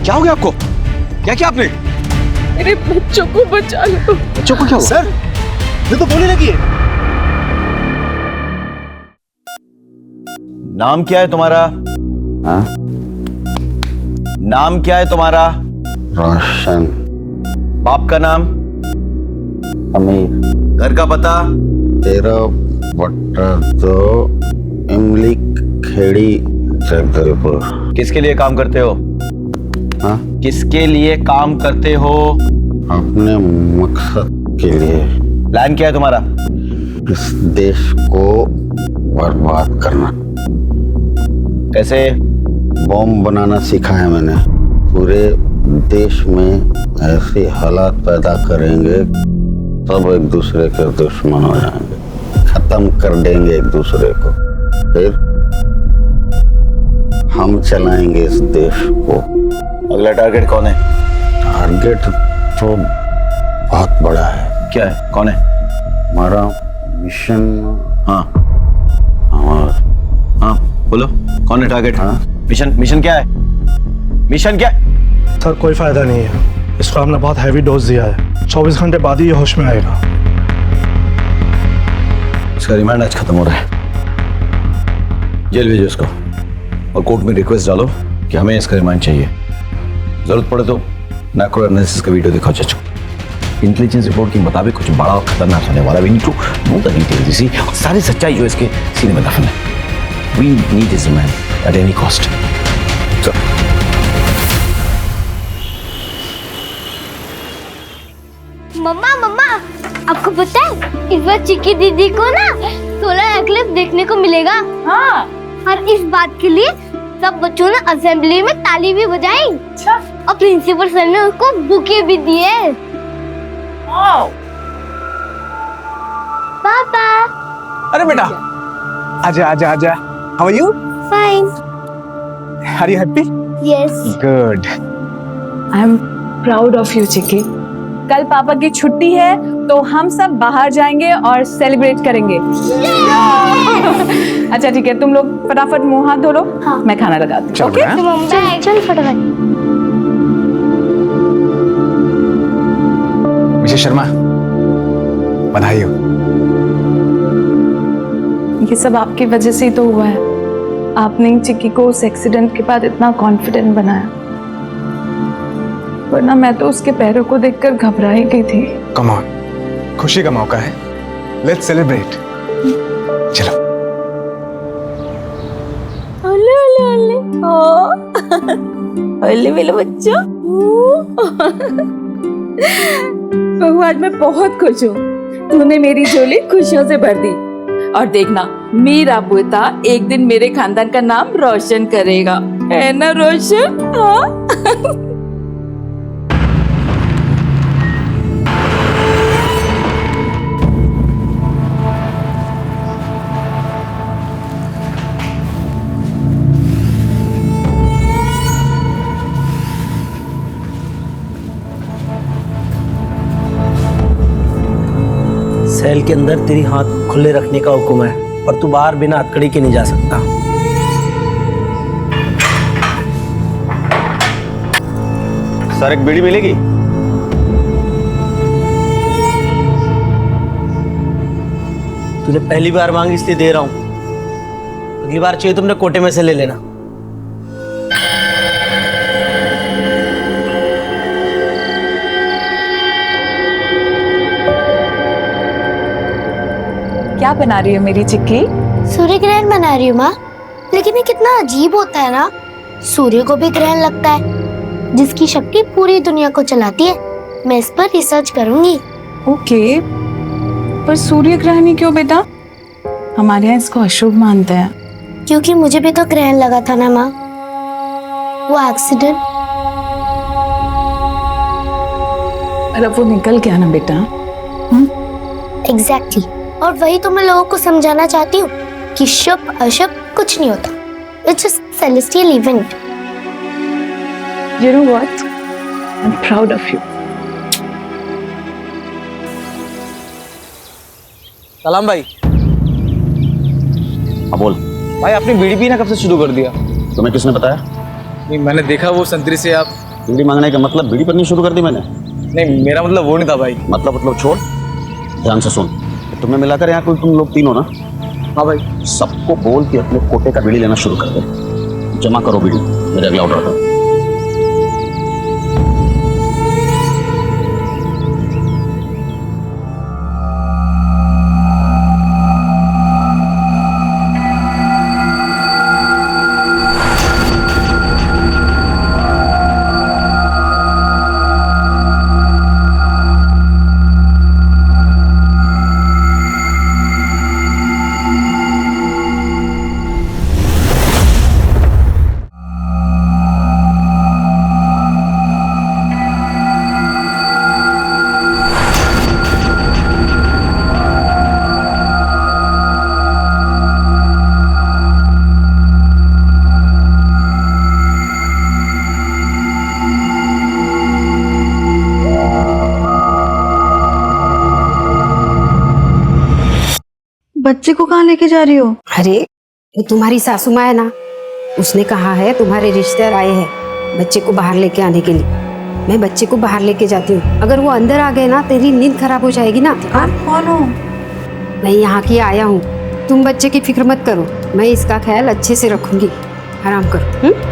क्या हो गया आपको? क्या किया आपने? मेरे बच्चों को बचा लो। बच्चों को क्या हुआ? सर, ये तो बोलने लगी है। नाम क्या है तुम्हारा? हाँ? नाम क्या है तुम्हारा? रोशन। बाप का नाम? अमीर। घर का पता? 13/2 इमली खेड़ी जगदलपुर। किसके लिए काम करते हो? हाँ? किसके लिए काम करते हो? अपने मकसद के लिए। प्लान क्या है तुम्हारा? इस देश को बर्बाद करना। कैसे? बॉम्ब बनाना सीखा है मैंने। पूरे देश में ऐसे हालात पैदा करेंगे सब एक दूसरे के दुश्मन हो जाएंगे, खत्म कर देंगे एक दूसरे को, फिर हम चलाएंगे इस देश को। अगला टारगेट कौन है? टारगेट तो बहुत बड़ा है। क्या है? कौन है? हमारा मिशन। हाँ हमारा हाँ बोलो, कौन है टारगेट? हाँ? मिशन क्या है? मिशन क्या है? सर, कोई फायदा नहीं है। इसको हमने बहुत हैवी डोज दिया है। 24 घंटे बाद ही ये होश में आएगा। इसका रिमांड आज खत्म हो रहा है। जेल भेजो इसको और कोर्ट में रिक्वेस्ट डालो कि हमें इसका रिमांड चाहिए। जरूरत पड़े तो मैक्रो एनालिसिस का वीडियो दिखाओ चाचू। इंटेलिजेंस रिपोर्ट के मुताबिक कुछ बड़ा और खतरनाक होने वाला। We need to know the details. इसी सारी सच्चाई जो इसके सीने में दफन है। We need this man at any cost. मम्मा आपको पता है इस बार चिक्की दीदी को ना सोलर एक्लिप्स देखने को मिलेगा। हाँ। और इस बात के लिए सब बच्चों ने असेंबली में ताली भी बजाई। अच्छा। और प्रिंसिपल सर ने उसको बुके भी दिए। पापा। अरे बेटा, आजा आजा आजा। How are you? Fine. Are you happy? Yes. Good. I am proud of you Chikki. कल पापा की छुट्टी है तो हम सब बाहर जाएंगे और सेलिब्रेट करेंगे। अच्छा ठीक है, तुम लोग फटाफट मुंह हाथ धो लो। हाँ। मैं खाना लगाती हूँ। ओके। चल फटाफट। मिसेस शर्मा, बधाई हो। ये सब आपकी वजह से ही तो हुआ है। आपने चिक्की को उस एक्सीडेंट के बाद इतना कॉन्फिडेंट बनाया, वरना मैं तो उसके पैरों को देखकर घबरा ही गई थी। कम ऑन, खुशी का मौका है। Let's celebrate. चलो। ओले ओले ओले ओ ओले मेरे बच्चों। भगवान, मैं बहुत खुश हूँ। तूने मेरी झोली खुशियों से भर दी। और देखना, मेरा बेटा एक दिन मेरे खानदान का नाम रोशन करेगा, है ना रोशन? हाँ। सेल के अंदर तेरी हाथ खुले रखने का हुक्म है, पर तू बाहर बिना हथकड़ी के नहीं जा सकता। सर, एक बीड़ी मिलेगी? तूने पहली बार मांगी इसलिए दे रहा हूं। अगली बार चाहिए तुमने कोटे में से ले लेना। क्या बना रही हो मेरी चिक्की? सूर्य ग्रहण बना रही हूँ माँ। लेकिन ये कितना अजीब होता है ना। सूर्य को भी ग्रहण लगता है, जिसकी शक्ति पूरी दुनिया को चलाती है। मैं इस पर रिसर्च करूंगी। ओके, पर सूर्य ग्रहण ही क्यों बेटा? हमारे यहाँ इसको अशुभ मानते हैं। क्योंकि मुझे भी तो ग्रहण लगा था ना माँ, वो एक्सीडेंट। पर अब वो निकल गया ना बेटा। एग्जैक्टली। और वही तो मैं लोगों को समझाना चाहती हूँ कि शुभ अशुभ कुछ नहीं होता। It's just celestial event. You know what? I'm proud of you. सलाम भाई। हाँ बोल। भाई, आपने बीड़ी पीना कब से शुरू कर दिया? तुम्हें किसने बताया? नहीं, मैंने देखा वो संतरी से आप बीड़ी मांगने का मतलब बीड़ी पड़नी शुरू कर दी मैंने? नहीं, मेरा मतलब वो नहीं था भाई। मतलब छोड़, ध्यान से सुन। तुम्हें मिलाकर यहाँ कोई तुम लोग तीन हो ना? हाँ भाई। सबको बोल के अपने कोटे का बीड़ी लेना शुरू कर दे। जमा करो बीड़ी, मेरे अगला ऑर्डर था। बच्चे को कहाँ लेके जा रही हो? अरे वो तुम्हारी सासू माँ है ना, उसने कहा है तुम्हारे रिश्तेदार आए हैं बच्चे को बाहर लेके आने के लिए। मैं बच्चे को बाहर लेके जाती हूँ, अगर वो अंदर आ गए ना तेरी नींद खराब हो जाएगी ना। आप कौन हो? मैं यहाँ की आया हूँ, तुम बच्चे की फिक्र मत करो, मैं इसका ख्याल अच्छे से रखूंगी। आराम करो।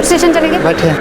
स्टेशन चलेंगे। बैठे।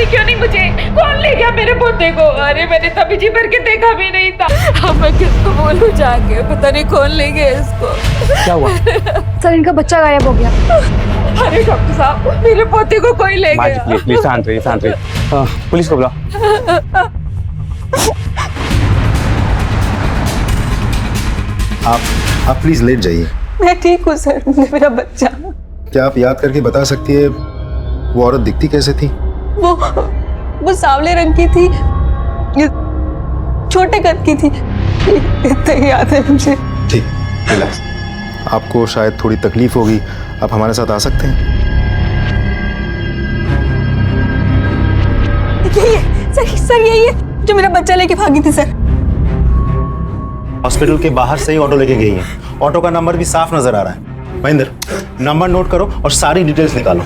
क्यों नहीं? मुझे कौन ले गया मेरे पोते को? अरे मैंने तभी जी भर के देखा भी नहीं था। अब मैं किसको बोलूं जाके? पता नहीं कौन ले गया इसको। क्या हुआ? सर इनका बच्चा गायब हो गया। अरे डॉक्टर साहब, मेरे पोते को कोई ले गया। प्लीज शांत रहिए, शांत रहिए। पुलिस को बुलाओ। आप प्लीज लेट जाइए। मैं ठीक हूँ सर, मेरा बच्चा। क्या आप याद करके बता सकती है वो औरत दिखती कैसे थी? वो सांवले रंग की थी, छोटे कद की थी, इतना ही याद है मुझे। ठीक, रिलैक्स। आपको शायद थोड़ी तकलीफ होगी, आप हमारे साथ आ सकते हैं। सर यही है जो मेरा बच्चा लेके भागी थी सर। हॉस्पिटल के बाहर से ही ऑटो लेके गई है। ऑटो का नंबर भी साफ नजर आ रहा है। महेंद्र, नंबर नोट करो और सारी डिटेल्स निकालो।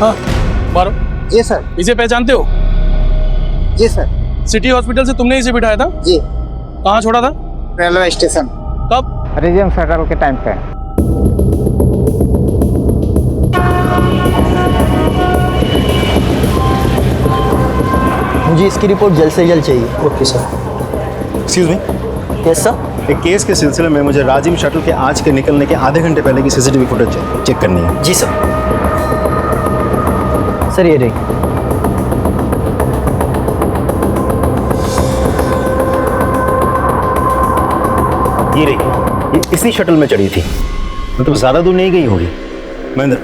हाँ मारो। जी सर। इसे पहचानते हो? जी सर। सिटी हॉस्पिटल से तुमने इसे बिठाया था? जी। कहाँ छोड़ा था? Railway station. कब? रिजर्व फेडरल के टाइम पे। मुझे इसकी रिपोर्ट जल्द से जल्द चाहिए। Okay sir. Excuse me. Yes sir. एक केस के सिलसिले में मुझे राजिम शटल के आज के निकलने के आधे घंटे पहले की सीसीटीवी फुटेज चेक करनी है। जी सर। सर ये रही। ये रही, ये इसी शटल में चढ़ी थी, मतलब ज्यादा दूर नहीं गई होगी। महेंद्र,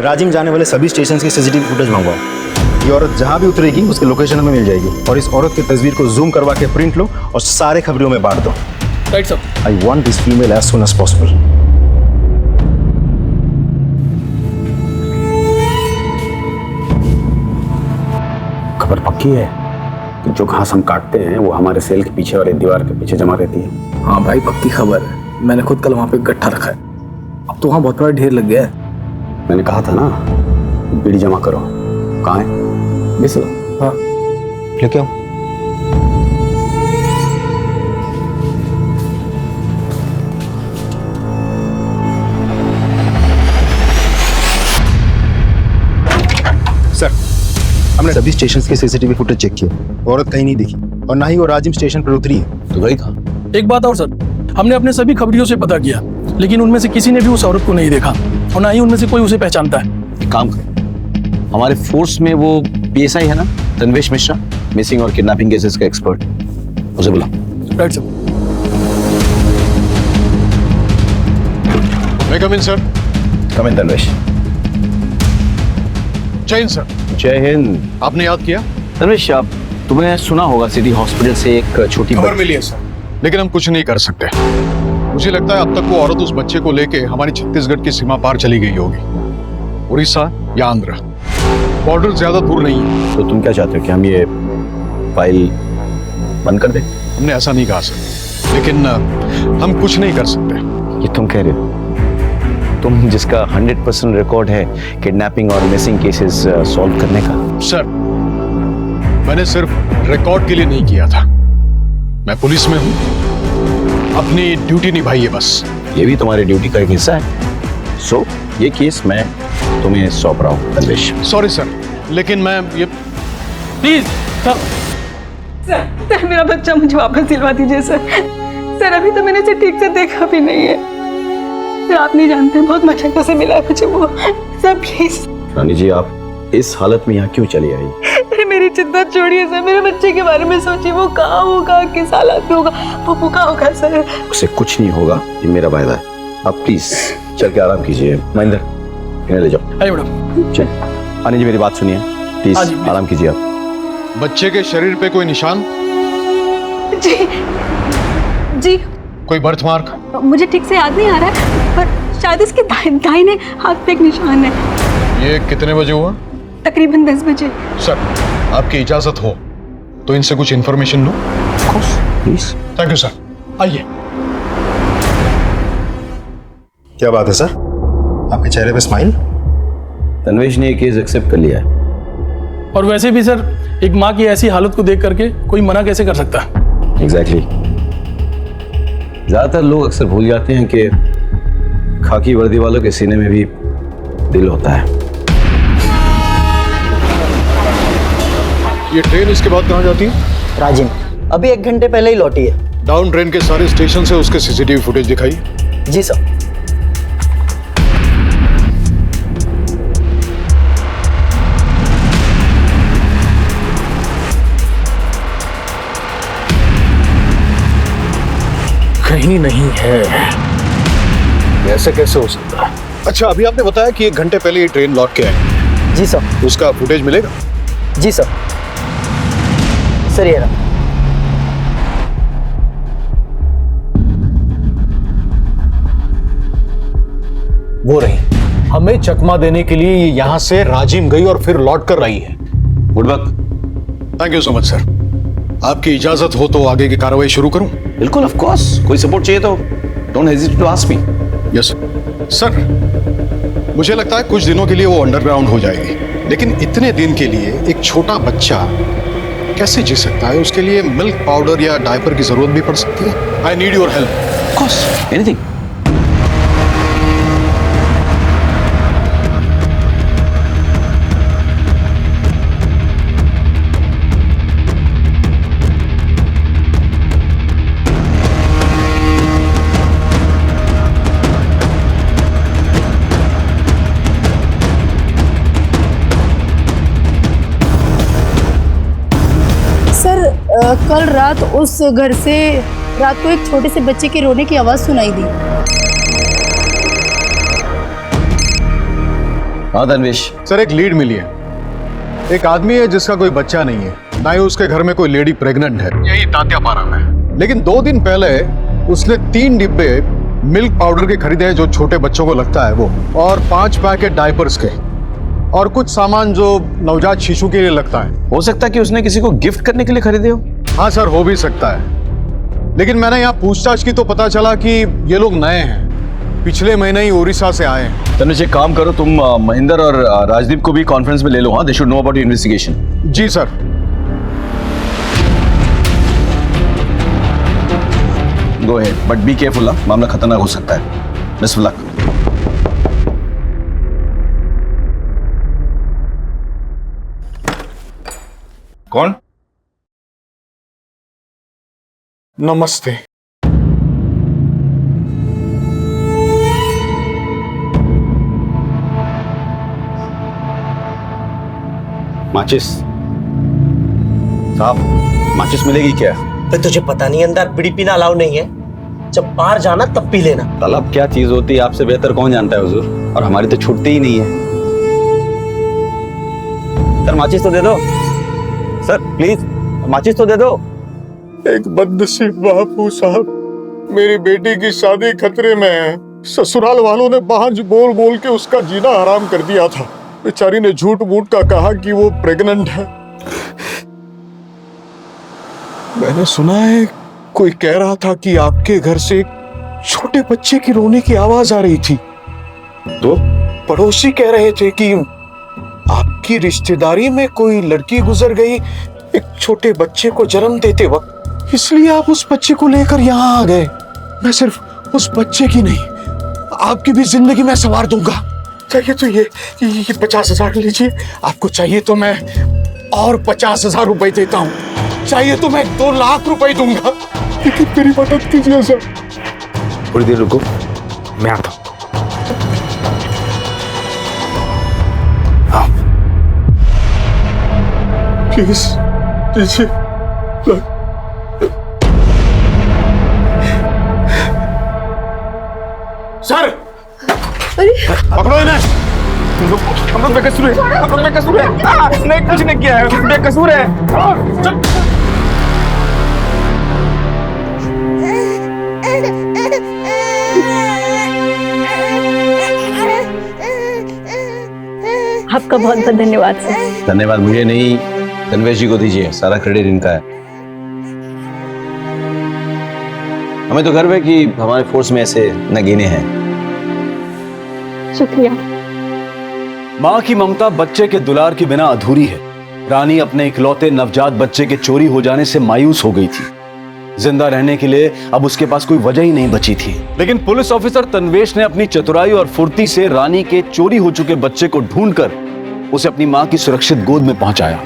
राजिम जाने वाले सभी स्टेशन की सीसीटीवी फुटेज मंगवाओ। ये औरत जहां भी उतरेगी उसकी लोकेशन हमें मिल जाएगी, और इस औरत की तस्वीर को जूम करवा के प्रिंट लो और सारे खबरों में बांट दो। Right sir. I want this female as soon as possible. खबर पक्की है कि जो घास हम काटते हैं वो हमारे सेल के पीछे वाले दीवार के पीछे जमा रहती है? हाँ भाई, पक्की खबर है। मैंने खुद कल वहाँ पे गट्ठा रखा है। अब तो वहाँ बहुत बड़ा ढेर लग गया है। मैंने कहा था ना, बीड़ी जमा करो। कहाँ है? मिस हाँ लेके आओ। सर, हमने सभी स्टेशन के सीसीटीवी फुटेज चेक किए, औरत कहीं नहीं दिखी और ना ही वो राजिम स्टेशन पर उतरी है। तो वही था। एक बात और सर, हमने अपने सभी खबरियों से पता किया, लेकिन उनमें से किसी ने भी उस औरत को नहीं देखा और ना ही उनमें से कोई उसे पहचानता है। एक काम करो, हमारे फोर्स में वो पीएसआई है ना, तन्वेश मिश्रा, मिसिंग और किडनैपिंग केसेस का एक्सपर्ट, उसे बुला। Right sir. मैं कम इन सर। कम इन तन्वेश। जय हिंद सर। जय हिंद। आपने याद किया? तन्वेश, आप तुमने सुना होगा सिटी हॉस्पिटल से एक छोटी खबर मिली है सर, लेकिन हम कुछ नहीं कर सकते। मुझे लगता है अब तक वो औरत उस बच्चे को लेके हमारी छत्तीसगढ़ की सीमा पार चली गई होगी, उड़ीसा या आंध्र। बॉर्डर ज्यादा दूर नहीं है। तो तुम क्या चाहते हो कि हम ये फाइल बंद कर दें? हमने ऐसा नहीं कहा सर, लेकिन हम कुछ नहीं कर सकते। ये तुम कह रहे हो? तुम जिसका 100% रिकॉर्ड है किडनैपिंग और मिसिंग केसेस सॉल्व करने का। सर, मैंने सिर्फ रिकॉर्ड के लिए नहीं किया था। मैं पुलिस में हूं, अपनी ड्यूटी निभाई है बस। ये भी तुम्हारी ड्यूटी का एक हिस्सा है। सो ये केस मैं तुम्हें सौंप रहा हूँ तन्वेश। सॉरी सर, लेकिन मैं ये प्लीज सर। सर मेरा बच्चा मुझे वापस दिलवा दीजिए सर। सर अभी तो मैंने उसे ठीक से देखा भी नहीं है सर। आप नहीं जानते बहुत मशक्कत से मिला है मुझे वो। Sir please. रानी जी, आप इस हालत में यहाँ क्यों चली आई? मेरी चिंता छोड़िए सर, मेरे बच्चे के बारे में सोचिए। वो कहाँ होगा, किस हालत में होगा, वो भूखा होगा सर। उसे कुछ नहीं होगा, ये मेरा वायदा है। आप प्लीज चल के आराम कीजिए। महेंद्र, इन्हें ले जाओ। आइए मैडम। चल रानी जी, मेरी बात सुनिए प्लीज, आराम कीजिए आप। बच्चे के शरीर पे कोई निशान? जी जी कोई बर्थ मार्क? मुझे ठीक से याद नहीं आ रहा है, पर शायद इसके दाहिने हाथ पे एक निशान है। ये कितने बजे हुआ? तकरीबन 10 बजे। सर, आपकी इजाजत हो तो इनसे कुछ information low. Please. Thank you sir. आइए। क्या बात है सर, आपके चेहरे पे स्माइल? तन्वेश ने ये केस एक्सेप्ट कर लिया है। और वैसे भी सर, एक माँ की ऐसी हालत को देख करके कोई मना कैसे कर सकता है? एग्जैक्टली। ज्यादातर लोग अक्सर भूल जाते हैं कि खाकी वर्दी वालों के सीने में भी दिल होता है। ये ट्रेन इसके बाद कहाँ जाती है? राजिम अभी 1 घंटे पहले ही लौटी है। डाउन ट्रेन के सारे स्टेशन से उसके सीसीटीवी फुटेज दिखाई? जी सर। कहीं नहीं है। ऐसे कैसे हो सकता है? अच्छा, अभी आपने बताया कि 1 घंटे पहले ये ट्रेन लौट के आई। जी सर। उसका फुटेज मिलेगा? जी सर। सर ये रहा। वो रही, हमें चकमा देने के लिए ये यहाँ से राजिम गई और फिर लौट कर आई है। Good work. Thank you so much sir. आपकी इजाजत हो तो आगे की कार्रवाई शुरू करूं? बिल्कुल, ऑफ कोर्स। कोई सपोर्ट चाहिए तो don't hesitate to ask me. Yes sir. मुझे लगता है कुछ दिनों के लिए वो अंडरग्राउंड हो जाएगी, लेकिन इतने दिन के लिए एक छोटा बच्चा कैसे जी सकता है? उसके लिए मिल्क पाउडर या डायपर की जरूरत भी पड़ सकती है। I need your help. Of course, anything. कल रात उस घर से रात को एक छोटे से बच्चे के रोने की आवाज सुनाई दी। हाँ तन्वेश। सर, एक लीड मिली है। एक आदमी है जिसका कोई बच्चा नहीं है, ना ही उसके घर में कोई लेडी प्रेग्नेंट है, यही तात्यापारा में। लेकिन 2 दिन पहले उसने 3 डिब्बे मिल्क पाउडर के खरीदे जो छोटे बच्चों को लगता है वो, और 5 पैकेट डायपर्स के, और कुछ सामान जो नवजात शिशु के लिए लगता है। हो सकता है कि उसने किसी को गिफ्ट करने के लिए खरीदे हो। हाँ सर, हो भी सकता है, लेकिन मैंने यहाँ पूछताछ की तो पता चला कि ये लोग नए हैं पिछले महीने ही उड़ीसा से आए हैं। तनुज एक काम करो, तुम महेंद्र और राजदीप को भी कॉन्फ्रेंस में ले लो। हाँ, they should know about your investigation. जी sir. Go ahead, but be careful. मामला खतरनाक हो सकता है। Best of luck. कौन? नमस्ते। माचिस साहब, माचिस मिलेगी क्या? तो तुझे पता नहीं अंदर बीड़ी पीना अलाउ नहीं है? जब बाहर जाना तब पी लेना। तलब क्या चीज होती है आपसे बेहतर कौन जानता है हुजूर, और हमारी तो छुट्टी ही नहीं है। सर माचिस तो दे दो सर, प्लीज माचिस तो दे दो। एक बदनसीब बापू साहब, मेरी बेटी की शादी खतरे में है। ससुराल वालों ने बांझ बोल बोल के उसका जीना हराम कर दिया था। बेचारी ने झूठ मूठ का कहा कि वो प्रेग्नेंट है। मैंने सुना है कोई कह रहा था कि आपके घर से एक छोटे बच्चे की रोने की आवाज आ रही थी। तो पड़ोसी कह रहे थे कि आपकी रिश्तेदारी में कोई लड़की गुजर गई एक छोटे बच्चे को जन्म देते वक्त, इसलिए आप उस बच्चे को लेकर यहाँ आ गए। मैं सिर्फ उस बच्चे की नहीं, आपकी भी जिंदगी में संवार दूंगा। चाहिए तो ये 50,000 लीजिए, आपको चाहिए तो मैं और 50,000 रुपए देता हूँ, चाहिए तो मैं 2 लाख रुपए दूंगा, लेकिन मेरी मदद कीजिए सर। थोड़ी देर रुको, मैं आता हूँ। प्लीज दीजिए। सर पकड़ो इन्हें। हम लोग बेकसूर है, हम लोग बेकसूर है। नहीं, कुछ नहीं किया है, बेकसूर है। आपका बहुत बहुत धन्यवाद सर। धन्यवाद मुझे नहीं, तन्वेश जी को दीजिए, सारा क्रेडिट इनका है। हमें तो गर्व है कि हमारे फोर्स में ऐसे नगीने हैं। शुक्रिया। माँ की ममता बच्चे के दुलार के बिना अधूरी है। रानी अपने इकलौते नवजात बच्चे के चोरी हो जाने से मायूस हो गई थी। जिंदा रहने के लिए अब उसके पास कोई वजह ही नहीं बची थी। लेकिन पुलिस ऑफिसर तन्वेश ने अपनी चतुराई और फुर्ती से रानी के चोरी हो चुके बच्चे को ढूंढकर उसे अपनी माँ की सुरक्षित गोद में पहुंचाया।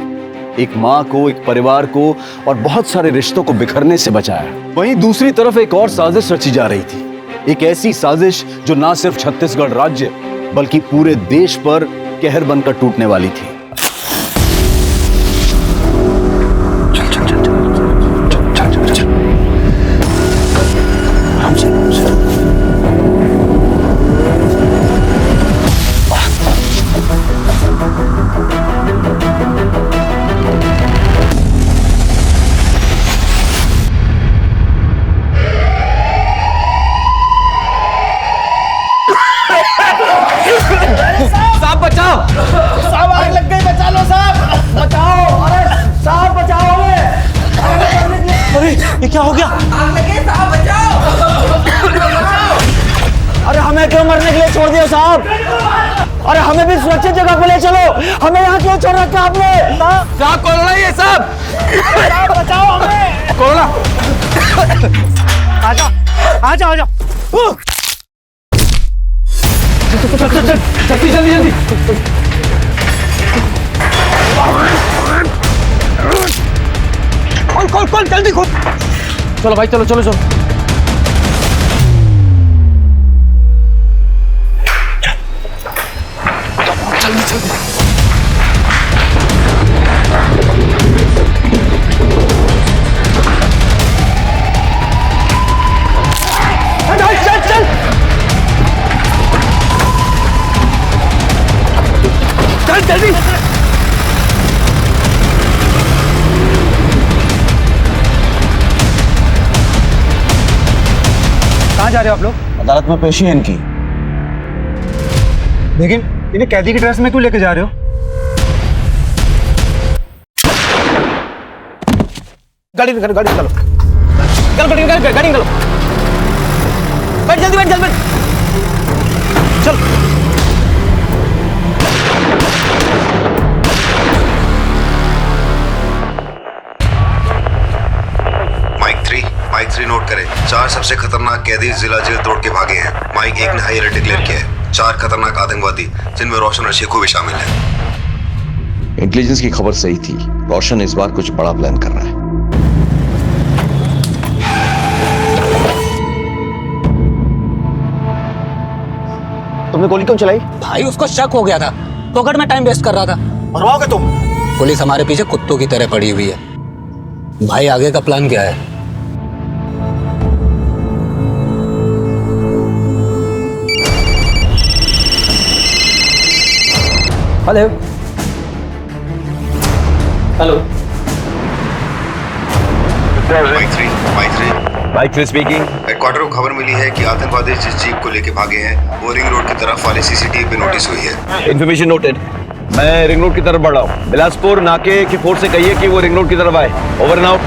एक माँ को, एक परिवार को और बहुत सारे रिश्तों को बिखरने से बचाया। वहीं दूसरी तरफ एक और साजिश रची जा रही थी, एक ऐसी साजिश जो ना सिर्फ छत्तीसगढ़ राज्य बल्कि पूरे देश पर कहर बनकर टूटने वाली थी। साहब बचाओ, साहब आग लग गई, बचा लो साहब, बचाओ। अरे साहब बचाओ हमें। अरे ये क्या हो गया? आग लग गई साहब, बचाओ। अरे हमें क्यों मरने के लिए छोड़ दिया साहब? अरे हमें भी सुरक्षित जगह पे ले चलो, हमें यहाँ क्यों छोड़ रखा आपने? साहब कोरोना ये साहब, बचाओ हमें। कोरोना आ जाओ, आ जाओ, आ जाओ। जल्दी जल्दी जल्दी। खोल खोल खोल, जल्दी खोल। चलो भाई, चलो चलो चलो। जल्दी जल्दी। चल चल चल जल्दी। कहाँ जा रहे हो आप लोग? अदालत में पेशी है इनकी। लेकिन इन्हें कैदी की ड्रेस में क्यों लेके जा रहे हो? गाड़ी निकालो, गाड़ी निकालो, गाड़ी निकालो, गाड़ी निकालो। बैठ जल्दी, बैठ जल्दी, बैठ। चल। माइक 3 नोट करें। 4 सबसे खतरनाक कैदी जिला जेल तोड़ के भागे हैं। माइक 1 ने हाई अलर्ट डिक्लेयर किया है। 4 खतरनाक आतंकवादी जिनमें रोशन और शेखू भी शामिल हैं। इंटेलिजेंस की खबर सही थी, रोशन इस बार कुछ बड़ा प्लान कर रहा है। तुमने गोली क्यों चलाई? भाई उसको शक हो गया था, पॉकेट में टाइम वेस्ट कर रहा था। मरवाओगे तुम? पुलिस हमारे पीछे कुत्तों की तरह पड़ी हुई है। भाई आगे का प्लान क्या है? Hello hello Mike 3 speaking. Headquarter को खबर मिली है कि आतंकवादी जिस जीप को लेके भागे हैं वो रिंग रोड की तरफ वाले सीसीटीवी पे नोटिस हुई है। Information noted. मैं रिंग रोड की तरफ बढ़ रहा हूँ। बिलासपुर नाके की फोर्स से कहिए कि वो रिंग रोड की तरफ आए। Over and out.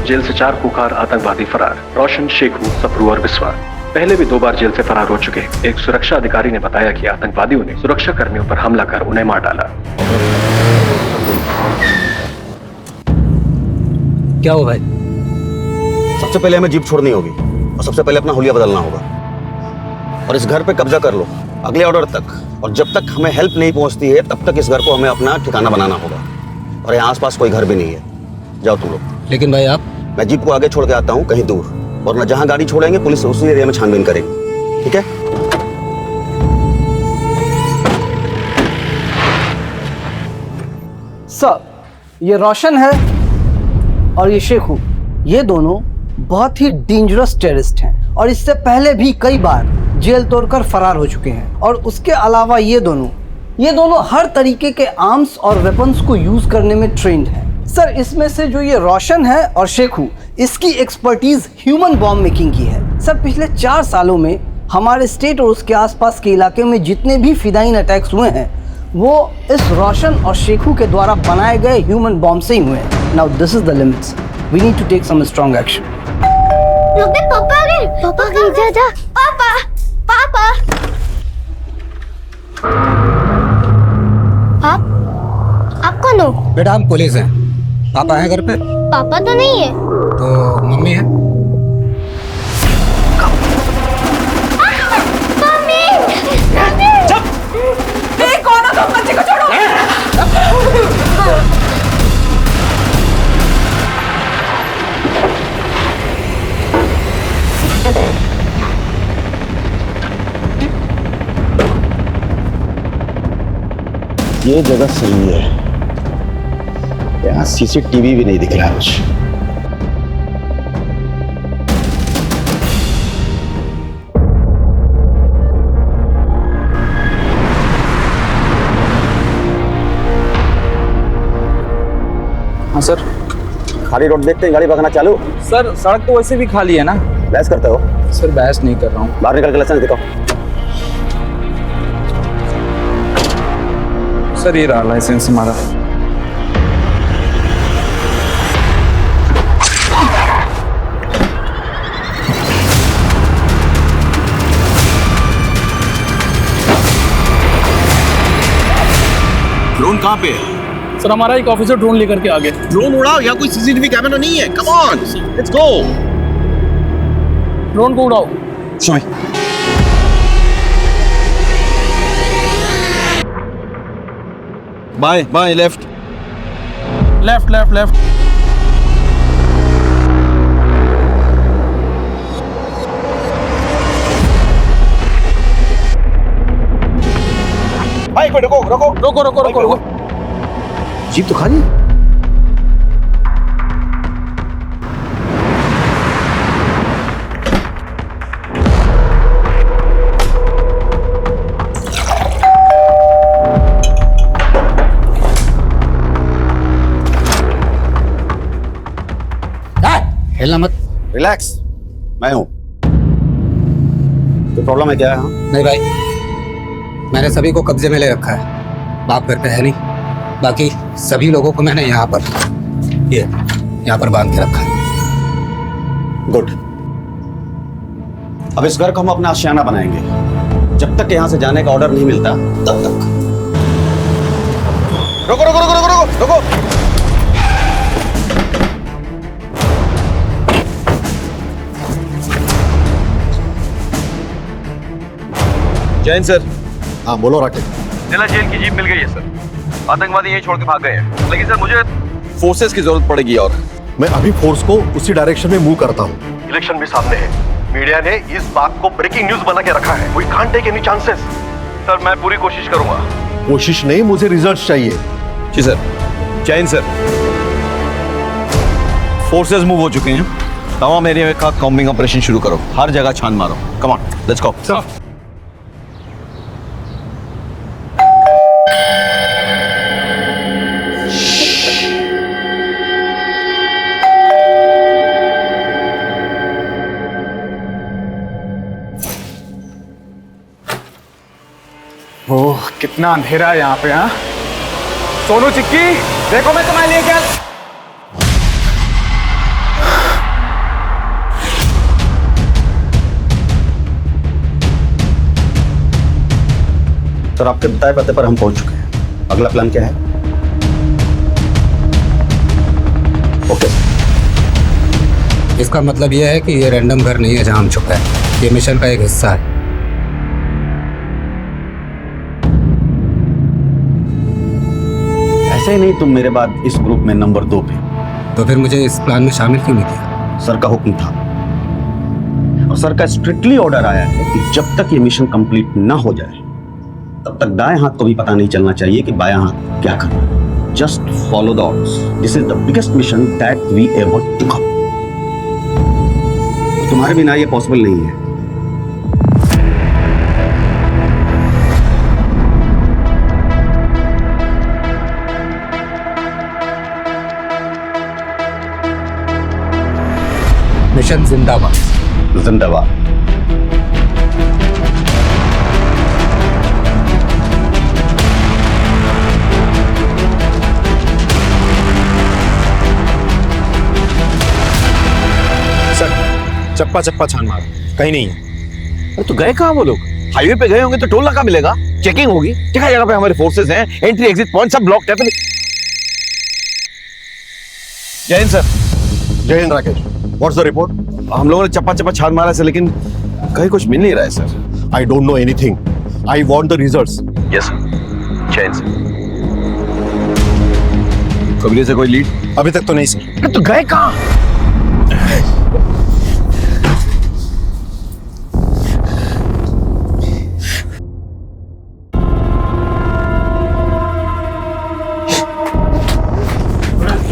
जेल से 4 कुख्यात आतंकवादी फरार, रोशन, शेखू, सप्रू और बिस्वा। पहले भी 2 बार जेल से फरार हो चुके। एक सुरक्षा अधिकारी ने बताया कि आतंकवादियों ने सुरक्षा कर्मियों पर हमला कर उन्हें मार डाला। क्या हो भाई? सबसे पहले हमें जीप छोड़नी होगी और सबसे पहले अपना हुलिया बदलना होगा और इस घर पे कब्जा कर लो अगले ऑर्डर तक। और जब तक हमें हेल्प नहीं पहुंचती है तब तक इस घर को हमें अपना ठिकाना बनाना होगा। और यहाँ आसपास कोई घर भी नहीं है। जाओ तुम लोग। लेकिन भाई आप? मैं जीप को आगे छोड़ के आता हूँ कहीं दूर, और ना जहाँ गाड़ी छोड़ेंगे पुलिस उसी एरिया में छानबीन करेगी। ठीक है? सर, ये रोशन है और ये शेखू। ये दोनों बहुत ही डेंजरस टेररिस्ट हैं और इससे पहले भी कई बार जेल तोड़कर फरार हो चुके हैं। और उसके अलावा ये दोनों हर तरीके के आर्म्स और वेपन्स को यूज करने में ट्रेंड हैं। सर, इसमें से जो ये रोशन है और शेखू, इसकी एक्सपर्टीज ह्यूमन बॉम्ब मेकिंग की है। सर, पिछले 4 सालों में हमारे स्टेट और उसके आसपास के इलाके में जितने भी फिदाइन अटैक्स हुए हैं वो इस रोशन और शेखू के द्वारा बनाए गए ह्यूमन बॉम्ब से ही हुए हैं। Now this is the limits. We need to take some strong action. लोग पापा आ गए। पापा आ गए। जा पापा पापा। आप कौन हो? बेटा हम पुलिस हैं। पापा है घर पे? पापा तो नहीं है। तो मम्मी है? कौन हो तुम? बच्चे को छोड़ो। ये जगह सही है, यहाँ सीसीटीवी भी नहीं दिख रहा कुछ। हाँ सर। खाली रोड देखते ही गाड़ी भगाना चालू? सर, सड़क तो वैसे भी खाली है ना। बहस करते हो? सर, बहस नहीं कर रहा हूँ। बाहर निकल के लाइसेंस दिखाओ। सर, ये रहा लाइसेंस हमारा। ड्रोन कहाँ पे है? सर, हमारा एक ऑफिसर ड्रोन लेकर के आ गए। ड्रोन उड़ाओ, या कोई सीसीटीवी कैमरा नहीं है। Come on, let's go. Drone को उड़ाओ। समय बाएं बाएं, लेफ्ट लेफ्ट लेफ्ट लेफ्ट। भाई कोई रुको रुको रुको रुको रुको रुको। जीप तो खाली। हिलना मत। रिलैक्स, मैं हूं। तो प्रॉब्लम है क्या? नहीं भाई, मैंने सभी को कब्जे में ले रखा है। बाप घर पे है नहीं, बाकी सभी लोगों को मैंने यहाँ पर बांध के रखा है। गुड। अब इस घर को हम अपना आशियाना बनाएंगे। जब तक यहाँ से जाने का ऑर्डर नहीं मिलता तब तक। रुको रुको रुको रुको रुको रुको। जैन सर। हाँ बोलो राकेश। जिला जेल की जीप मिल गई है सर। आतंकवादी यही छोड़ के भाग गए हैं, लेकिन सर मुझे फोर्सेस की जरूरत पड़ेगी और मैं अभी फोर्स को उसी डायरेक्शन में मूव करता हूँ। इलेक्शन भी सामने है। मीडिया ने इस बात को ब्रेकिंग न्यूज बना के रखा है। We can't take any chances. Sir मैं पूरी कोशिश करूंगा। कोशिश नहीं, मुझे रिजल्ट चाहिए। जी sir. Jain sir, forces move हो चुके हैं। तमाम एरिया का कॉम्बिंग ऑपरेशन शुरू करो। हर जगह छान मारो। Come on, let's go. ओह कितना अंधेरा है यहाँ पे। हाँ सोनू चिक्की, देखो मैं तुम्हारे लिए क्या। सर आपके बताए पते पर हम पहुंच चुके हैं। अगला प्लान क्या है? ओके। इसका मतलब यह है कि ये रैंडम घर नहीं है जहां हम छुपे हैं। ये मिशन का एक हिस्सा है। ऐसे ही नहीं तुम मेरे बाद इस ग्रुप में नंबर 2 पे। तो फिर मुझे इस प्लान में शामिल क्यों नहीं किया? सर का हुक्म था और सर का स्ट्रिक्टली ऑर्डर आया है कि जब तक ये मिशन कंप्लीट ना हो जाए तब तक दाएं हाथ को भी पता नहीं चलना चाहिए कि बायां हाथ क्या कर रहा है। Just follow the orders. This is the biggest mission that we ever took up. तुम्हारे बिना ये पॉसिबल नहीं है। मिशन जिंदाबाद। जिंदाबाद। चप्पा चप्पा छान मारो, कहीं नहीं है। अरे तो गए कहाँ वो लोग? हाईवे पे गए होंगे तो टोल नाका मिलेगा, चेकिंग होगी। क्या जगह पे हमारे फोर्सेस हैं, एंट्री एग्जिट पॉइंट सब ब्लॉक है। तो जय हिंद सर। जय Hind Rakesh. What's the report? हम लोगों ने चप्पा चप्पा छान मारा सर, लेकिन कहीं कुछ मिल नहीं रहा है sir. I don't know anything. I want the results. Yes sir. जय हिंद सर। कबीले से कोई लीड? अभी तक तो नहीं सर। तो गए कहाँ?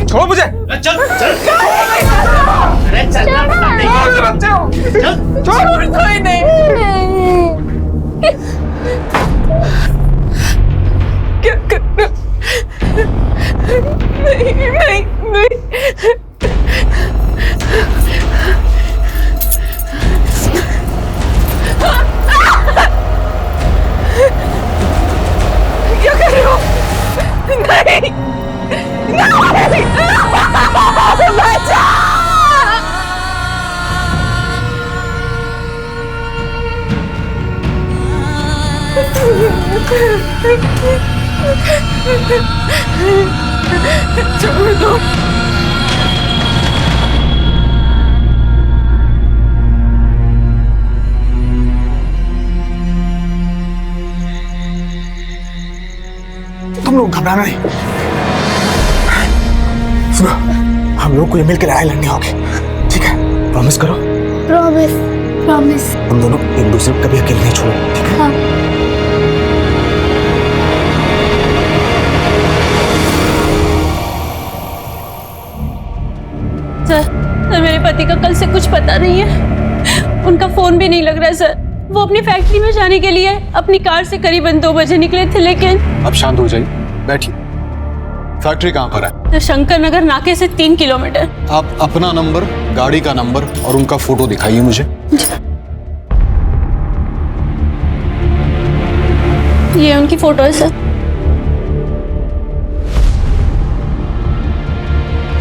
छोड़ो मुझे। चल चल। अरे चल छोड़। कोई नहीं। क्या करना? नहीं नहीं नहीं। क्या कर रहे हो? नहीं छोड़ दो। तुम लोग घबराना नहीं। सुनो, हम लोग को ये मिलकर लड़ाई लड़नी होगी, ठीक है? प्रॉमिस करो। Promise promise. हम दोनों एक दूसरे को कभी अकेले नहीं छोड़ो, ठीक है? हाँ। सर मेरे पति का कल से कुछ पता नहीं है। उनका फोन भी नहीं लग रहा है सर। वो अपनी फैक्ट्री में जाने के लिए अपनी कार से करीबन 2 बजे निकले थे, लेकिन अब शांत हो जाइए, बैठिए। फैक्ट्री कहाँ पर है? तो शंकर नगर नाके से 3 किलोमीटर। आप अपना नंबर, गाड़ी का नंबर और उनका फोटो दिखाइए मुझे। ये उनकी फोटो है सर।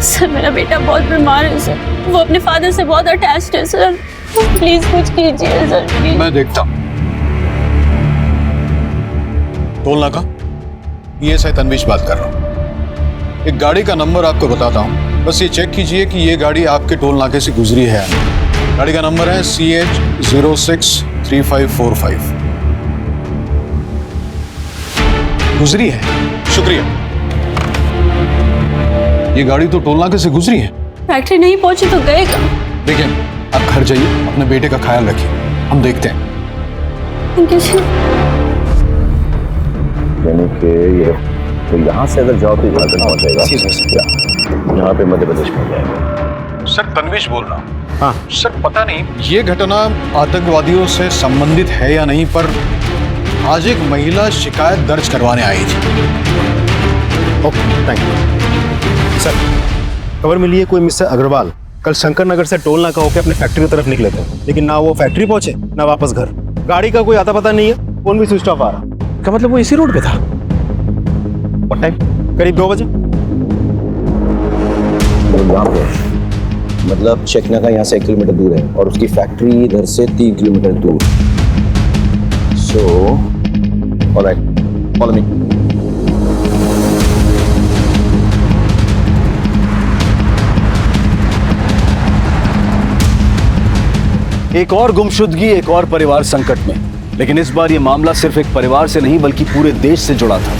सर मेरा बेटा बहुत बीमार है सर। वो अपने फादर से बहुत अटैच्ड है सर। प्लीज कुछ कीजिए सर, प्लीज। मैं देखता हूं। टोल नाका, ये से तनवीश बात कर रहा हूं। एक गाड़ी का नंबर आपको बताता हूं, बस ये चेक कीजिए कि ये गाड़ी आपके टोल नाके से गुजरी है या नहीं। गाड़ी का नंबर है CH063545। गुजरी है, शुक्रिया। ये गाड़ी तो टोल नाके से गुजरी है। फैक्ट्री नहीं पहुंची तो गए कहाँ? देखिए, आप घर जाइए, अपने बेटे का ख्याल रखिए, हम देखते हैं। Thank you sir. यानी कि ये तो यहाँ से अगर जाओ तो झारखंड हो जाएगा, यहाँ पे मध्य प्रदेश में जाएगा। सर तनवीश बोल रहा हूँ। हाँ सर, पता नहीं ये घटना आतंकवादियों से संबंधित है या नहीं, पर आज एक महिला शिकायत दर्ज करवाने आई थी। Okay, thank you sir. खबर मिली है कोई मिस्टर अग्रवाल कल शंकर नगर से टोल नाका होकर अपने फैक्ट्री की तरफ निकले थे, लेकिन ना वो फैक्ट्री पहुंचे ना वापस घर। गाड़ी का कोई आता पता नहीं है, फोन भी स्विच ऑफ आ रहा। क्या मतलब वो इसी रोड पे था? और टाइम करीब 2 बजे। यहाँ पे मतलब चेकना का यहाँ से 1 किलोमीटर दूर है और उसकी फैक्ट्री इधर से 3 किलोमीटर दूर। So alright, follow me. एक और गुमशुदगी, एक और परिवार संकट में। लेकिन इस बार यह मामला सिर्फ एक परिवार से नहीं बल्कि पूरे देश से जुड़ा था।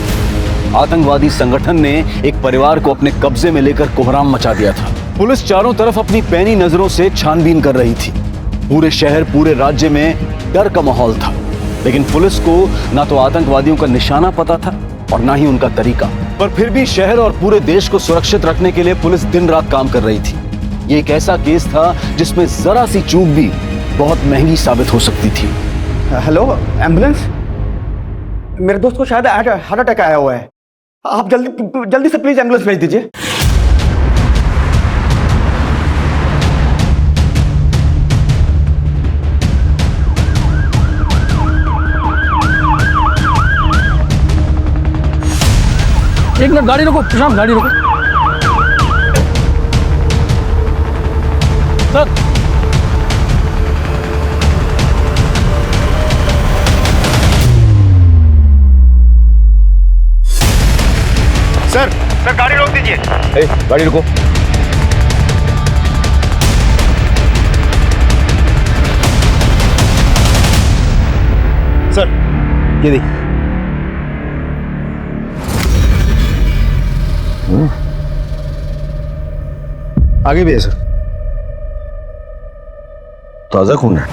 आतंकवादी संगठन ने एक परिवार को अपने कब्जे में लेकर कोहराम मचा दिया था। पुलिस चारों तरफ अपनी पैनी नजरों से छानबीन कर रही थी। पूरे शहर, पूरे राज्य में डर का माहौल था। लेकिन पुलिस को ना तो आतंकवादियों का निशाना पता था और ना ही उनका तरीका। पर फिर भी शहर और पूरे देश को सुरक्षित रखने के लिए पुलिस दिन रात काम कर रही थी। ये एक ऐसा केस था जिसमें जरा सी चूक भी बहुत महंगी साबित हो सकती थी। Hello, ambulance? मेरे दोस्त को शायद हार्ट अटैक आया हुआ है। आप जल्दी से प्लीज एम्बुलेंस भेज दीजिए। एक मिनट, गाड़ी रोको प्रशांत, गाड़ी रोको। सर सर गाड़ी रोक दीजिए। गाड़ी रुको। सर ये देखिए। आगे भी है सर। ताजा खून है।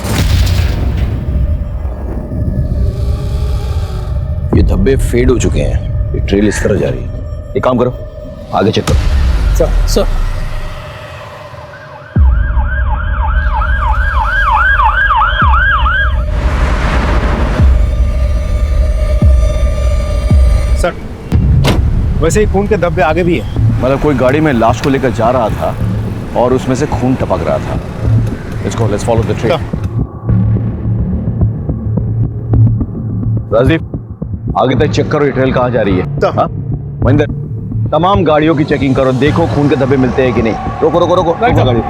ये धब्बे फेड हो चुके हैं। ये ट्रेल इस तरह जा रही है। एक काम करो, आगे चेक करो। सर सर वैसे ही खून के धब्बे आगे भी है। मतलब कोई गाड़ी में लाश को लेकर जा रहा था और उसमें से खून टपक रहा था। Let's follow the trail. Rajdeep, आगे तक चेक करो ये ट्रेल कहाँ जा रही है। हाँ? महेंद्र, तमाम गाड़ियों की चेकिंग करो, देखो खून के धब्बे मिलते हैं कि नहीं। रोको रोको रोको, रोको गाड़ी।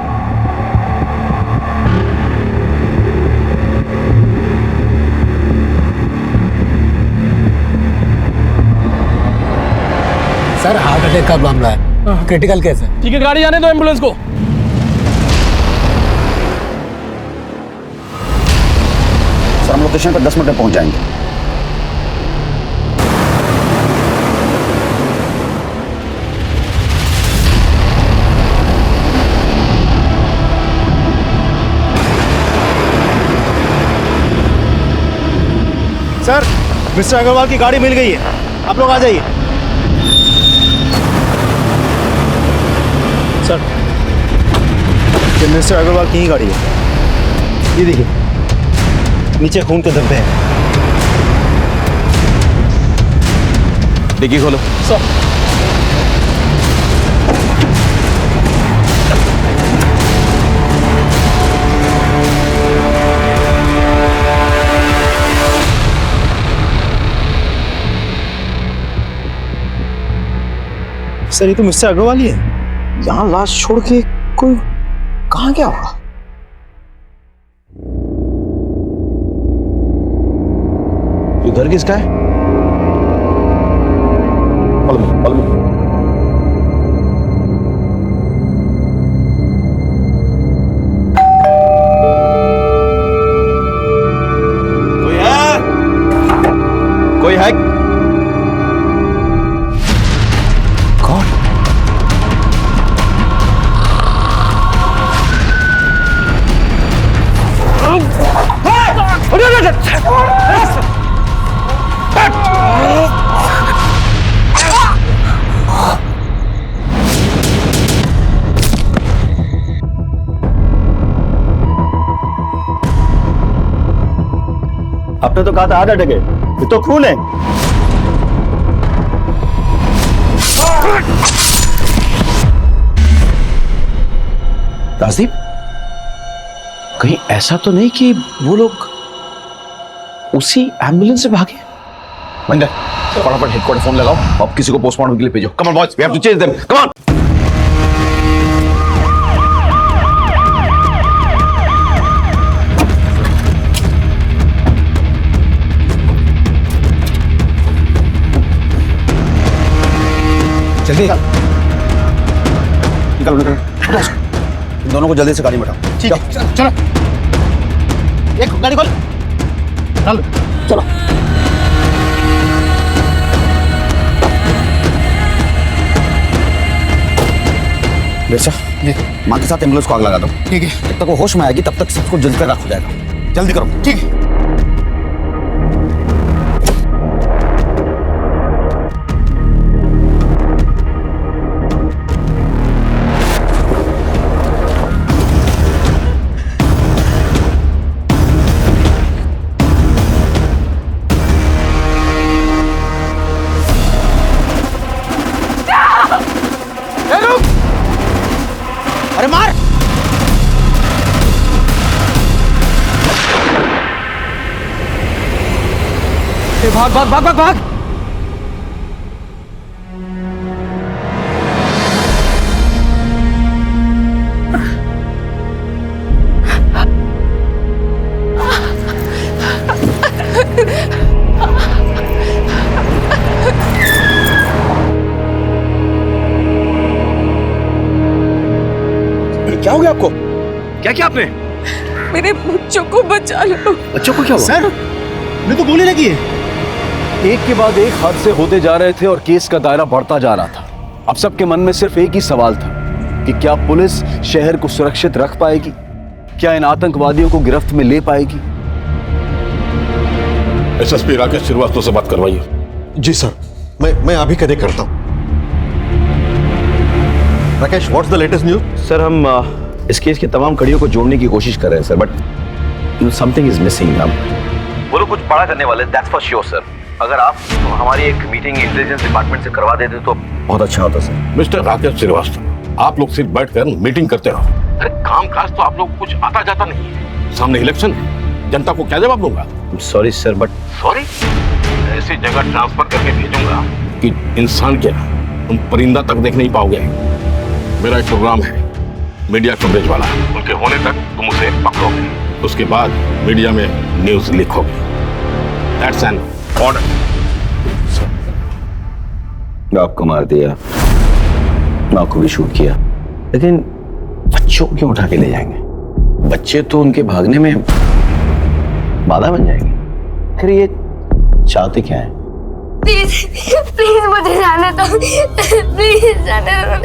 सर हार्ट अटैक का मामला है, क्रिटिकल केस है। ठीक है, गाड़ी आने दो एम्बुलेंस को। सर हम लोकेशन पर 10 मिनट में पहुंच जाएंगे। सर मिस्टर अग्रवाल की गाड़ी मिल गई है, आप लोग आ जाइए। सर ये मिस्टर अग्रवाल की ही गाड़ी है। ये देखिए नीचे खून के धब्बे हैं। डिग्गी खोलो। सर सर ये तो मिस्टर अग्रवाल ही है। यहाँ लाश छोड़ के कोई कहाँ गया होगा? उधर किसका है? follow me. कोई है? कौन? आपने तो कहा था 8 अटके, ये तो खून है। राजदीप, कहीं ऐसा तो नहीं कि वो लोग उसी एम्बुलेंस से भागे? मंदिर, फटाफट हेडक्वार्टर फोन लगाओ, अब किसी को पोस्टमार्टम के लिए भेजो। Come on boys, we have to chase them, come on. जल्दी निकलो निकलो, इन दोनों को जल्दी से गाड़ी में बैठाओ। ठीक है, चलो एक गाड़ी खोल, चलो चलो। बेटा, माँ के साथ एम्बुलेंस को आग लगा दो। ठीक है। जब तक वो होश में आएगी तब तक सबको जल्दी राख हो जाएगा। जल्दी करो। ठीक है। अरे मार! भाग भाग भाग भाग भाग! क्या हो गया आपको? क्या किया आपने? मेरे बच्चों को बचा लो। बच्चों को क्या हुआ? सर, मैं तो गोली लगी है। एक के बाद एक हादसे होते जा रहे थे और केस का दायरा बढ़ता जा रहा था। अब सबके मन में सिर्फ एक ही सवाल था कि क्या पुलिस शहर को सुरक्षित रख पाएगी? क्या इन आतंकवादियों को गिरफ्त में ले पाएगी? एसएसपी राकेश श्रीवास्तव से बात करवाइए। जी सर, मैं अभी कनेक्ट करता हूँ। Rakesh, what's the latest news? Sir, हम इस केस की तमाम कड़ियों को जोड़ने की कोशिश कर रहे हैं sir, but something is missing. हम वो लोग कुछ बड़ा करने वाले, दैट्स फॉर श्योर सर। अगर आप हमारी एक मीटिंग इंटेलिजेंस डिपार्टमेंट से करवा देते तो बहुत अच्छा होता सर। मिस्टर राकेश श्रीवास्तव, आप लोग सिर्फ बैठकर मीटिंग करते रहो। अरे काम काज तो आप लोग कुछ आता जाता नहीं है। सामने इलेक्शन है, जनता को क्या जवाब दूंगा? Sorry sir, but sorry? ऐसी जगह ट्रांसफर करके भेजूंगा कि इंसान क्या तुम परिंदा तक देख नहीं पाओगे। मेरा एक प्रोग्राम है मीडिया कवरेज वाला, उनके होने तक तुम उसे पकड़ोगे, उसके बाद मीडिया में न्यूज लिखोगे। That's an order. आपको मार दिया, माँ को भी शूट किया, लेकिन बच्चों को क्यों उठा के ले जाएंगे? बच्चे तो उनके भागने में बाधा बन जाएंगे। फिर ये चाहते क्या है? प्लीज प्लीज मुझे जाने दो, प्लीज जाने दो।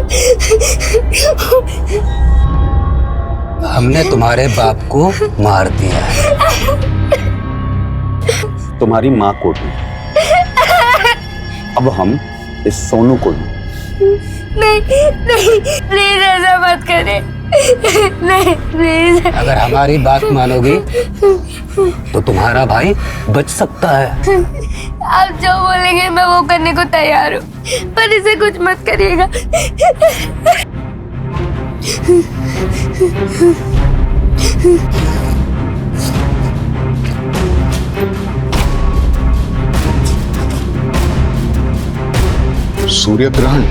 हमने तुम्हारे बाप को मार दिया है। तुम्हारी माँ को भी, अब हम इस सोनू को भी। नहीं नहीं, प्लीज ऐसा मत करे, नहीं प्लीज। अगर हमारी बात मानोगी तो तुम्हारा भाई बच सकता है। आप जो बोलेंगे मैं वो करने को तैयार हूँ, पर इसे कुछ मत करिएगा। सूर्य ग्रहण।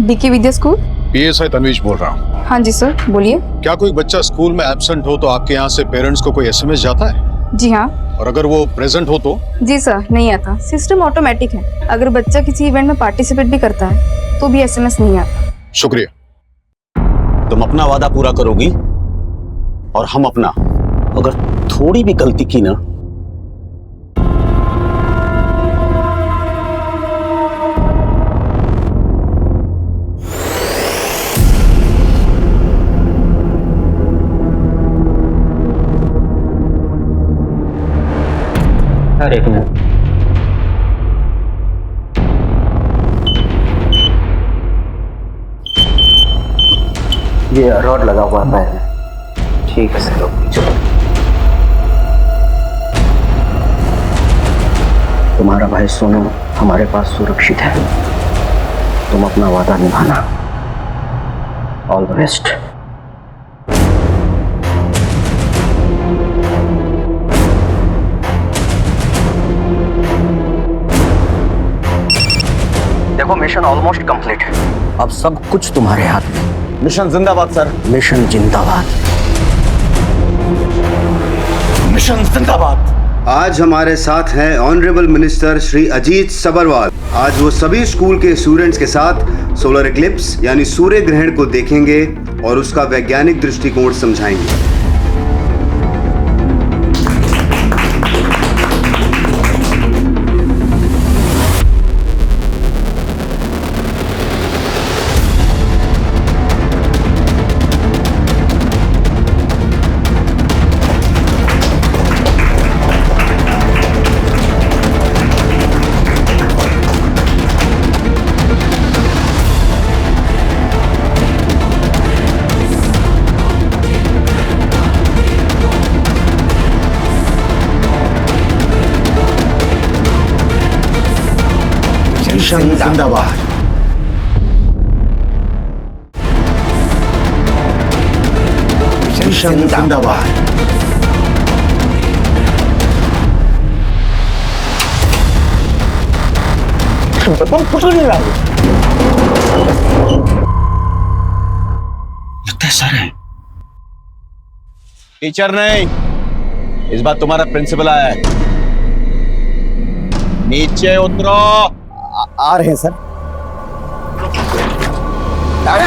डीके विद्या स्कूल। पीएसआई तन्वीज बोल रहा हूँ। हाँ जी सर, बोलिए। क्या कोई बच्चा स्कूल में एब्सेंट हो तो आपके यहाँ से पेरेंट्स को कोई एसएमएस जाता है? जी हाँ। और अगर वो प्रेजेंट हो तो? जी सर, नहीं आता। सिस्टम ऑटोमेटिक है। अगर बच्चा किसी इवेंट में पार्टिसिपेट भी करता है तो भी एसएमएस नहीं आता। शुक्रिया। तुम अपना वादा पूरा करोगी और हम अपना। अगर थोड़ी भी गलती की ना, एक मिनट। ये रॉड लगा हुआ है पैर में। ठीक है सर, चलो। तुम्हारा भाई सोनू हमारे पास सुरक्षित है। तुम अपना वादा निभाना। All the best. देखो, मिशन ऑलमोस्ट कंप्लीट है। अब सब कुछ तुम्हारे हाथ में। मिशन जिंदाबाद सर। मिशन जिंदाबाद। मिशन जिंदाबाद। आज हमारे साथ हैं ऑनरेबल मिनिस्टर श्री अजीत सबरवाल। आज वो सभी स्कूल के स्टूडेंट्स के साथ सोलर इक्लिप्स यानी सूर्य ग्रहण को देखेंगे और उसका वैज्ञानिक दृष्टिकोण समझाएंगे। मिशन जिंदाबाद। मिशन जिंदाबाद। लगता है सर है। टीचर नहीं, इस बार तुम्हारा प्रिंसिपल आया है। नीचे उतरो। आ रहे हैं सर। अरे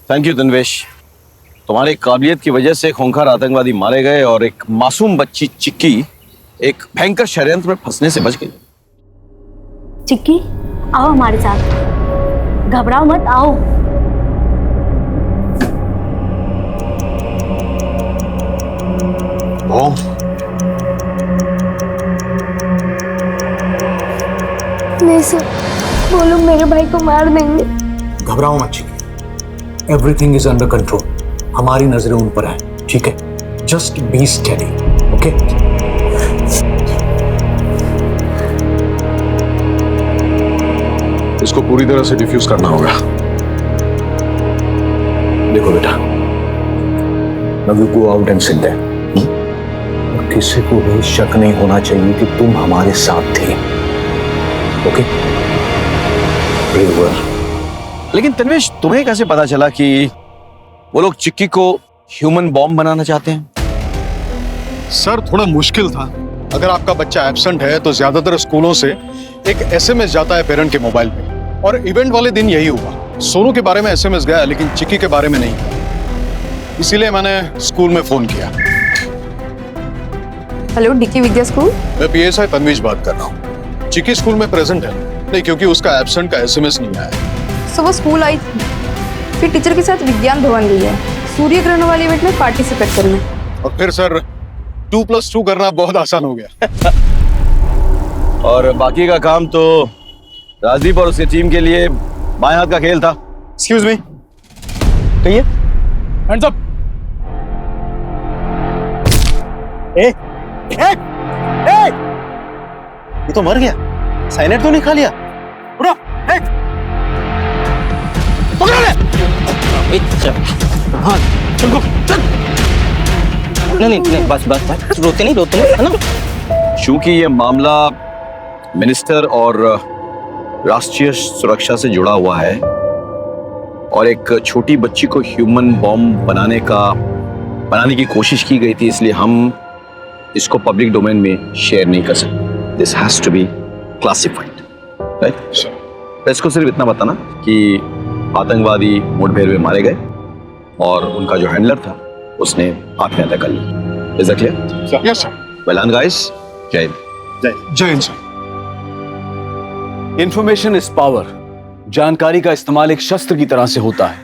थैंक यू तन्वेश। तुम्हारी काबिलियत की वजह से खूंखार आतंकवादी मारे गए और एक मासूम बच्ची चिक्की एक भयंकर षड्यंत्र में फंसने से बच गई। चिक्की, आओ हमारे साथ। घबराओ मत, आओ। ओम, नहीं सर, वो लोग मेरे भाई को मार देंगे। घबराओ मत Chikki. Everything is under control. हमारी नजरें उन पर है, ठीक है? Just be steady, okay? इसको पूरी तरह से डिफ्यूज करना होगा। देखो बेटा, now you go out and sit there. और किसी को भी शक नहीं होना चाहिए कि तुम हमारे साथ थे, ओके? लेकिन तन्वेश, तुम्हें कैसे पता चला कि वो लोग चिक्की को ह्यूमन बॉम्ब बनाना चाहते हैं? सर, थोड़ा मुश्किल था। अगर आपका बच्चा एब्सेंट है तो ज्यादातर स्कूलों से एक एसएमएस जाता है पेरेंट के मोबाइल पे, और इवेंट वाले दिन यही हुआ। सोनू के बारे में एसएमएस गया लेकिन चिक्की के बारे में नहीं। इसीलिए मैंने स्कूल में फोन किया। हेलो, डीके विद्या स्कूल। मैं पीएसआई तन्वीज बात कर रहा हूँ। चिक्की स्कूल में प्रेजेंट है नहीं, क्योंकि उसका एब्सेंट का एसएमएस नहीं आया। सो वो स्कूल आई थी, फिर टीचर के साथ विज्ञान भवन गई है सूर्य ग्रहण वाले इवेंट में पार्टिसिपेट करने। और फिर सर 2+2 करना बहुत आसान हो गया। और बाकी का काम तो राजदीप और उसकी टीम के लिए बाएं हाथ का खेल था। एक्सक्यूज मी, कहिए। Hands up. ए, ए, ए, ये तो मर गया। साइनेट तो नहीं खा लिया? उठो, ए, पकड़ो ले। हाँ, चल गो, चल। नहीं, बस, रोते नहीं, है ना? चूंकि ये मामला मिनिस्टर और राष्ट्रीय सुरक्षा से जुड़ा हुआ है और एक छोटी बच्ची को ह्यूमन बॉम्ब बनाने की कोशिश की गई थी, इसलिए हम इसको पब्लिक डोमेन में शेयर नहीं कर सकते। This has to be classified, right? Press को सिर्फ इतना बताना कि आतंकवादी मुठभेड़ में मारे गए और उनका जो हैंडलर था उसने आत्महत्या कर ली। Is that clear? Yes sir. Well done guys. जय हिंद। जय हिंद सर। Information is power. जानकारी का इस्तेमाल एक शस्त्र की तरह से होता है,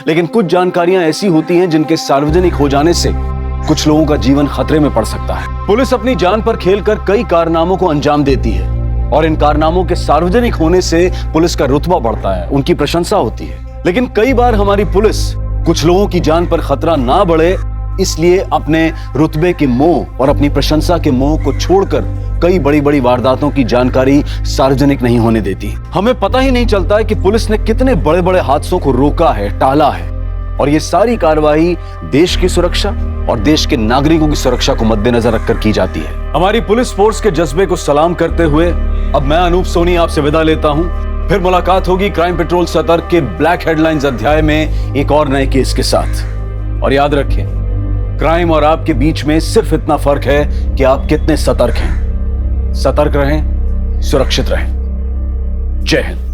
लेकिन कुछ जानकारियां ऐसी होती हैं जिनके सार्वजनिक हो जाने से कुछ लोगों का जीवन खतरे में पड़ सकता है। पुलिस अपनी जान पर खेलकर कई कारनामों को अंजाम देती है और इन कारनामों के सार्वजनिक होने से पुलिस का रुतबा बढ़ता है, उनकी प्रशंसा होती है। लेकिन कई बार हमारी पुलिस कुछ लोगों की जान पर खतरा ना बढ़े इसलिए अपने रुतबे के मोह और अपनी प्रशंसा के मोह को छोड़कर कई बड़ी बड़ी वारदातों की जानकारी सार्वजनिक नहीं होने देती। हमें पता ही नहीं चलता है कि पुलिस ने कितने बड़े बड़े हादसों को रोका है, टाला है, और ये सारी कार्रवाई देश की सुरक्षा और देश के नागरिकों की सुरक्षा को मद्देनजर रखकर की जाती है। हमारी पुलिस फोर्स के जज्बे को सलाम करते हुए अब मैं अनूप सोनी आपसे विदा लेता हूं। फिर मुलाकात होगी क्राइम पेट्रोल सतर्क के ब्लैक हेडलाइंस अध्याय में एक और नए केस के साथ। और याद रखें, क्राइम और आपके बीच में सिर्फ इतना फर्क है कि आप कितने सतर्क हैं। सतर्क रहें, सुरक्षित रहें। जय हिंद।